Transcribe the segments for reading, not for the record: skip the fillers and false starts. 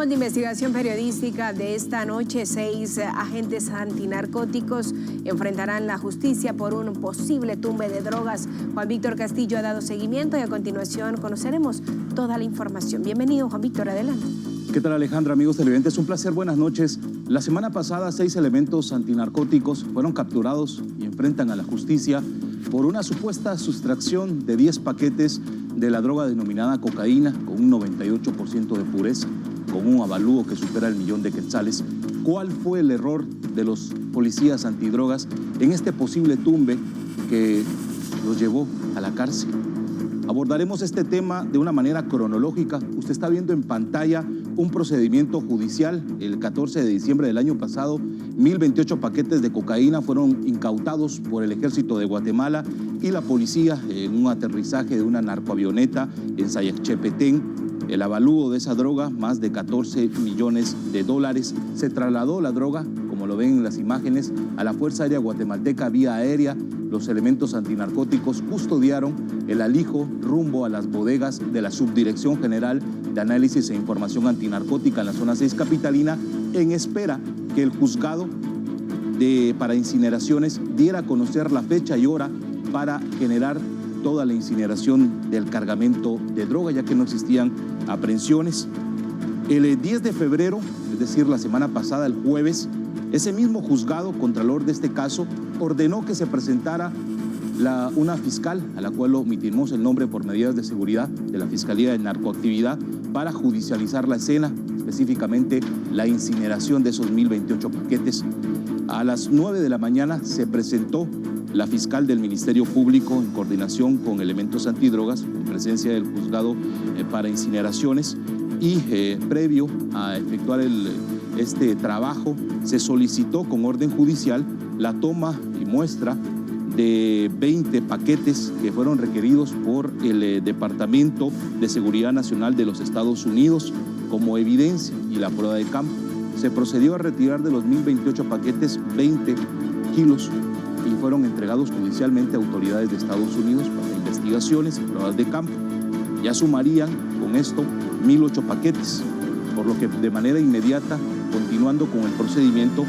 Continuamos la investigación periodística de esta noche. 6 agentes antinarcóticos enfrentarán la justicia por un posible tumbe de drogas. Juan Víctor Castillo ha dado seguimiento y a continuación conoceremos toda la información. Bienvenido, Juan Víctor, adelante. ¿Qué tal, Alejandra? Amigos televidentes, un placer, buenas noches. La semana pasada 6 elementos antinarcóticos fueron capturados y enfrentan a la justicia por una supuesta sustracción de 10 paquetes de la droga denominada cocaína con un 98% de pureza, con un avalúo que supera el 1.000.000 de quetzales. ¿Cuál fue el error de los policías antidrogas en este posible tumbe que los llevó a la cárcel? Abordaremos este tema de una manera cronológica. Usted está viendo en pantalla un procedimiento judicial. El 14 de diciembre del año pasado, 1.028 paquetes de cocaína fueron incautados por el Ejército de Guatemala y la policía en un aterrizaje de una narcoavioneta en Sayacchepetén. El avalúo de esa droga, más de 14 millones de dólares. Se trasladó la droga, como lo ven en las imágenes, a la Fuerza Aérea Guatemalteca vía aérea. Los elementos antinarcóticos custodiaron el alijo rumbo a las bodegas de la Subdirección General de Análisis e Información Antinarcótica en la zona 6 capitalina, en espera que el juzgado para incineraciones diera a conocer la fecha y hora para generar toda la incineración del cargamento de droga, ya que no existían aprehensiones. El 10 de febrero, es decir, la semana pasada, el jueves, ese mismo juzgado, contralor de este caso, ordenó que se presentara una fiscal, a la cual omitimos el nombre por medidas de seguridad de la Fiscalía de Narcoactividad, para judicializar la escena, específicamente la incineración de esos 1.028 paquetes. A las 9 de la mañana se presentó la fiscal del Ministerio Público en coordinación con elementos antidrogas, en presencia del juzgado para incineraciones, y previo a efectuar este trabajo, se solicitó con orden judicial la toma y muestra de 20 paquetes que fueron requeridos por el Departamento de Seguridad Nacional de los Estados Unidos como evidencia y la prueba de campo. Se procedió a retirar de los 1.028 paquetes 20 kilos y fueron entregados judicialmente a autoridades de Estados Unidos para investigaciones y pruebas de campo. Ya sumarían con esto 1.008 paquetes, por lo que de manera inmediata, continuando con el procedimiento,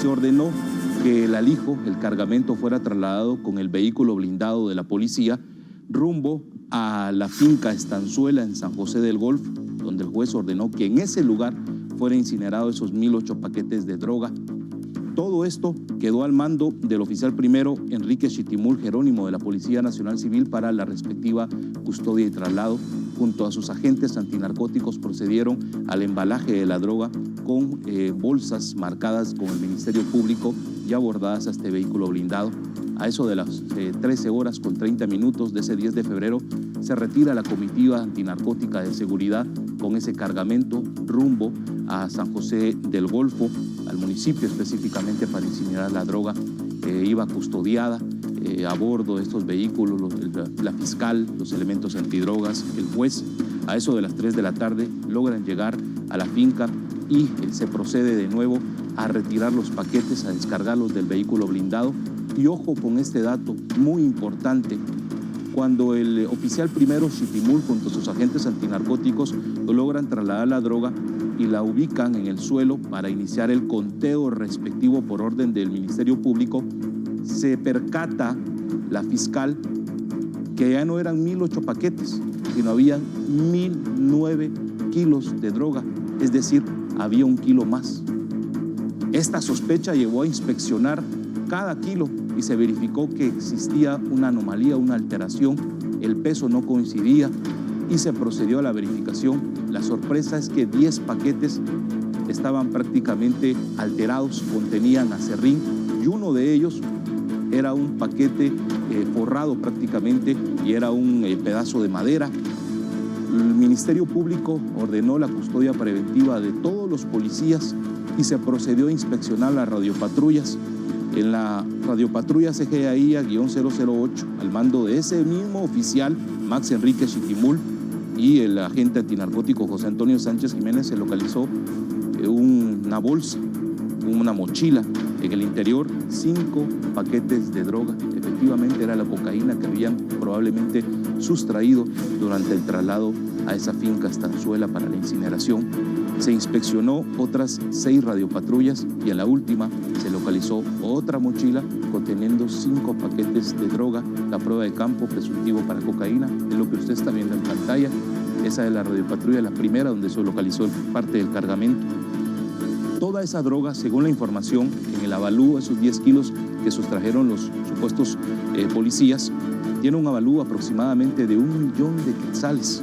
se ordenó que el alijo, el cargamento, fuera trasladado con el vehículo blindado de la policía rumbo a la finca Estanzuela en San José del Golfo, donde el juez ordenó que en ese lugar fuera incinerado esos 1.008 paquetes de droga. Todo esto quedó al mando del oficial primero Enrique Chitimul Jerónimo de la Policía Nacional Civil para la respectiva custodia y traslado. Junto a sus agentes antinarcóticos procedieron al embalaje de la droga con bolsas marcadas con el Ministerio Público y abordadas a este vehículo blindado. A eso de las 13 horas con 30 minutos de ese 10 de febrero se retira la comitiva antinarcótica de seguridad con ese cargamento rumbo a San José del Golfo, al municipio específicamente para incinerar la droga. Iba custodiada a bordo de estos vehículos la fiscal, los elementos antidrogas, el juez. A eso de las 3 de la tarde logran llegar a la finca y se procede de nuevo a retirar los paquetes, a descargarlos del vehículo blindado. Y ojo con este dato muy importante: cuando el oficial primero Chitimul junto a sus agentes antinarcóticos logran trasladar la droga y la ubican en el suelo para iniciar el conteo respectivo por orden del Ministerio Público, se percata la fiscal que ya no eran 1.008 paquetes, sino había 1.009 kilos de droga, es decir, había 1 kilo más. Esta sospecha llevó a inspeccionar cada kilo y se verificó que existía una anomalía, una alteración, el peso no coincidía y se procedió a la verificación. La sorpresa es que 10 paquetes estaban prácticamente alterados, contenían aserrín y uno de ellos era un paquete forrado prácticamente y era un pedazo de madera. El Ministerio Público ordenó la custodia preventiva de todos los policías y se procedió a inspeccionar las radiopatrullas. En la radiopatrulla CGAIA-008, al mando de ese mismo oficial, Max Enrique Chitimul, y el agente antinarcótico José Antonio Sánchez Jiménez, se localizó una bolsa, una mochila. En el interior, 5 paquetes de droga. Efectivamente era la cocaína que habían probablemente sustraído durante el traslado a esa finca Estanzuela para la incineración. Se inspeccionó otras 6 radiopatrullas y en la última se localizó otra mochila conteniendo 5 paquetes de droga. La prueba de campo presuntivo para cocaína es lo que usted está viendo en pantalla. Esa es la radiopatrulla, la primera donde se localizó parte del cargamento. Toda esa droga, según la información, en el avalúo, esos 10 kilos que sustrajeron los supuestos policías, tiene un avalúo aproximadamente de 1 millón de quetzales.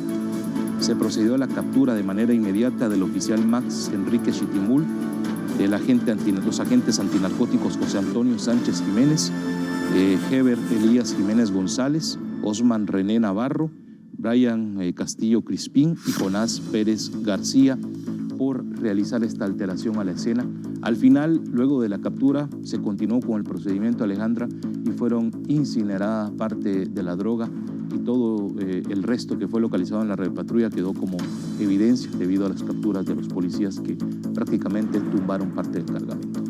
Se procedió a la captura de manera inmediata del oficial Max Enrique Chitimul, los agentes antinarcóticos José Antonio Sánchez Jiménez, Heber Elías Jiménez González, Osman René Navarro, Brian Castillo Crispín y Jonás Pérez García, por realizar esta alteración a la escena. Al final, luego de la captura, se continuó con el procedimiento, Alejandra, y fueron incineradas parte de la droga y todo el resto que fue localizado en la radiopatrulla quedó como evidencia debido a las capturas de los policías que prácticamente tumbaron parte del cargamento.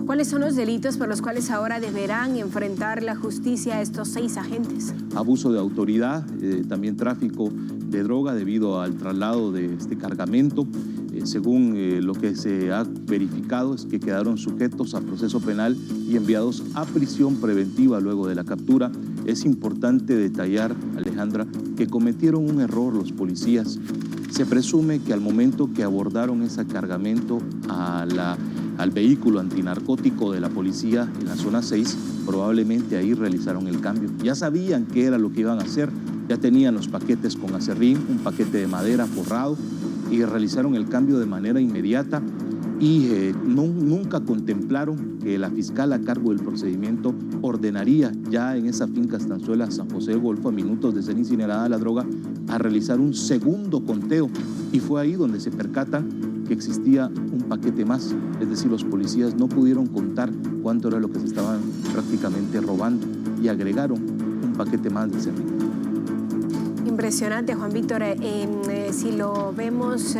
¿Cuáles son los delitos por los cuales ahora deberán enfrentar la justicia a estos 6 agentes? Abuso de autoridad, también tráfico de droga debido al traslado de este cargamento. Según lo que se ha verificado es que quedaron sujetos a proceso penal y enviados a prisión preventiva luego de la captura. Es importante detallar, Alejandra, que cometieron un error los policías. Se presume que al momento que abordaron ese cargamento al vehículo antinarcótico de la policía en la zona 6, probablemente ahí realizaron el cambio. Ya sabían qué era lo que iban a hacer, ya tenían los paquetes con aserrín, un paquete de madera forrado, y realizaron el cambio de manera inmediata y nunca contemplaron que la fiscal a cargo del procedimiento ordenaría ya en esa finca Estanzuela San José del Golfo, a minutos de ser incinerada la droga, a realizar un segundo conteo, y fue ahí donde se percatan que existía un paquete más, es decir, los policías no pudieron contar cuánto era lo que se estaban prácticamente robando y agregaron un paquete más de aserrín. Impresionante, Juan Víctor. Si lo vemos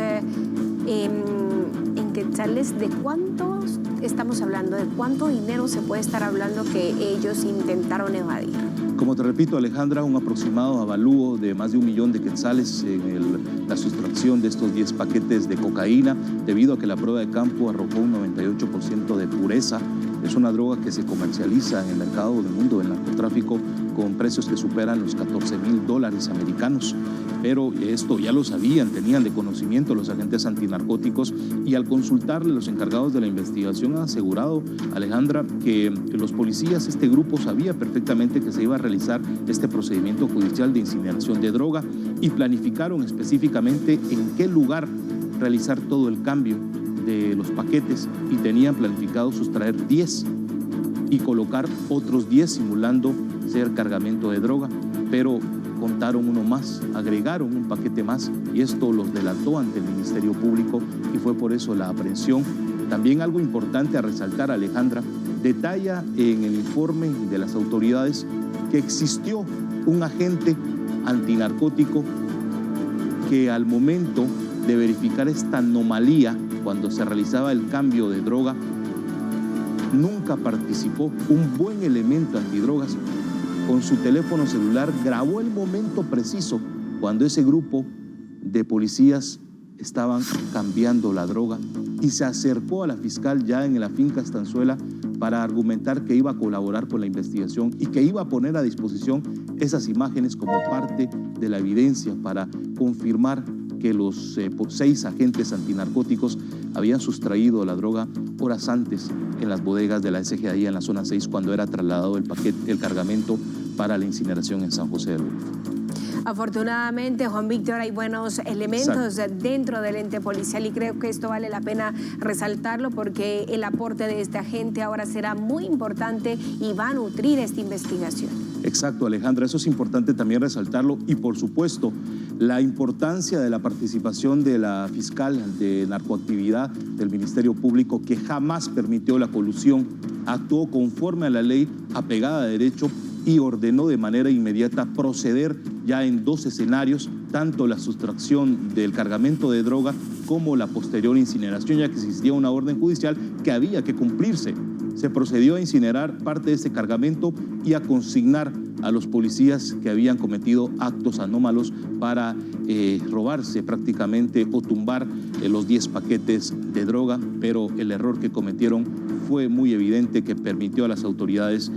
en quetzales, ¿de cuántos estamos hablando? ¿De cuánto dinero se puede estar hablando que ellos intentaron evadir? Como te repito, Alejandra, un aproximado avalúo de más de 1 millón de quetzales en la sustracción de estos 10 paquetes de cocaína, debido a que la prueba de campo arrojó un 98% de pureza. Es una droga que se comercializa en el mercado del mundo del narcotráfico con precios que superan los $14,000 americanos. Pero esto ya lo sabían, tenían de conocimiento los agentes antinarcóticos, y al consultarle los encargados de la investigación han asegurado, Alejandra, que los policías, este grupo, sabía perfectamente que se iba a realizar este procedimiento judicial de incineración de droga y planificaron específicamente en qué lugar realizar todo el cambio de los paquetes, y tenían planificado sustraer 10 y colocar otros 10 simulando ser cargamento de droga, pero contaron uno más, agregaron un paquete más, y esto los delató ante el Ministerio Público y fue por eso la aprehensión. También algo importante a resaltar, Alejandra, detalla en el informe de las autoridades que existió un agente antinarcótico que al momento de verificar esta anomalía, cuando se realizaba el cambio de droga, nunca participó. Un buen elemento antidrogas con su teléfono celular grabó el momento preciso cuando ese grupo de policías estaban cambiando la droga, y se acercó a la fiscal ya en la finca Estanzuela para argumentar que iba a colaborar con la investigación y que iba a poner a disposición esas imágenes como parte de la evidencia para confirmar que los 6 agentes antinarcóticos habían sustraído la droga horas antes en las bodegas de la SGAI en la zona 6, cuando era trasladado el cargamento para la incineración en San José del Golfo. Afortunadamente, Juan Víctor, hay buenos elementos dentro del ente policial, y creo que esto vale la pena resaltarlo porque el aporte de este agente ahora será muy importante y va a nutrir esta investigación. Exacto, Alejandra, eso es importante también resaltarlo, y por supuesto la importancia de la participación de la fiscal de narcoactividad del Ministerio Público, que jamás permitió la colusión, actuó conforme a la ley, apegada a derecho, y ordenó de manera inmediata proceder ya en 2 escenarios, tanto la sustracción del cargamento de droga como la posterior incineración, ya que existía una orden judicial que había que cumplirse. se procedió a incinerar parte de este cargamento y a consignar a los policías que habían cometido actos anómalos para robarse prácticamente o tumbar los 10 paquetes de droga, pero el error que cometieron fue muy evidente, que permitió a las autoridades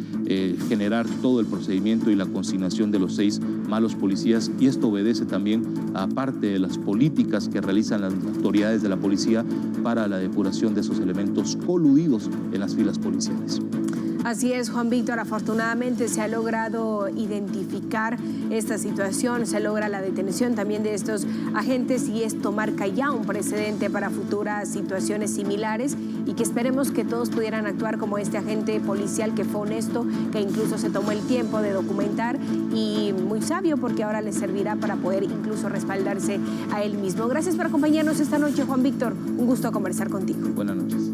generar todo el procedimiento y la consignación de los 6 malos policías, y esto obedece también a parte de las políticas que realizan las autoridades de la policía para la depuración de esos elementos coludidos en las filas policiales. Así es, Juan Víctor, afortunadamente se ha logrado identificar esta situación, se logra la detención también de estos agentes y esto marca ya un precedente para futuras situaciones similares y que esperemos que todos pudieran actuar como este agente policial que fue honesto, que incluso se tomó el tiempo de documentar y muy sabio porque ahora le servirá para poder incluso respaldarse a él mismo. Gracias por acompañarnos esta noche, Juan Víctor. Un gusto conversar contigo. Buenas noches.